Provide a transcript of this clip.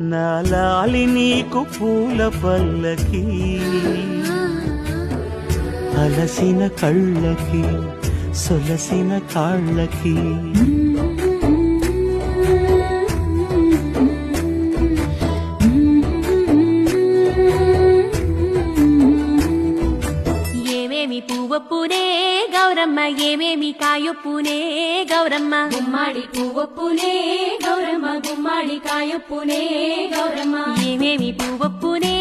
నా లాలి నీకు పూల పల్లకి అలసిన కళ్ళకి సొలసిన కాళ్ళకి ఏమేమి పువ్వొప్పునే గౌరమ్మ ఏమేమి కాయొప్పునే గౌరమ్మ గుమ్మాడి పువ్వొప్పునే గౌరమ్మ గుమ్మాడి కాయొప్పునే గౌరమ్మ ఏమేమి పువ్వొప్పునే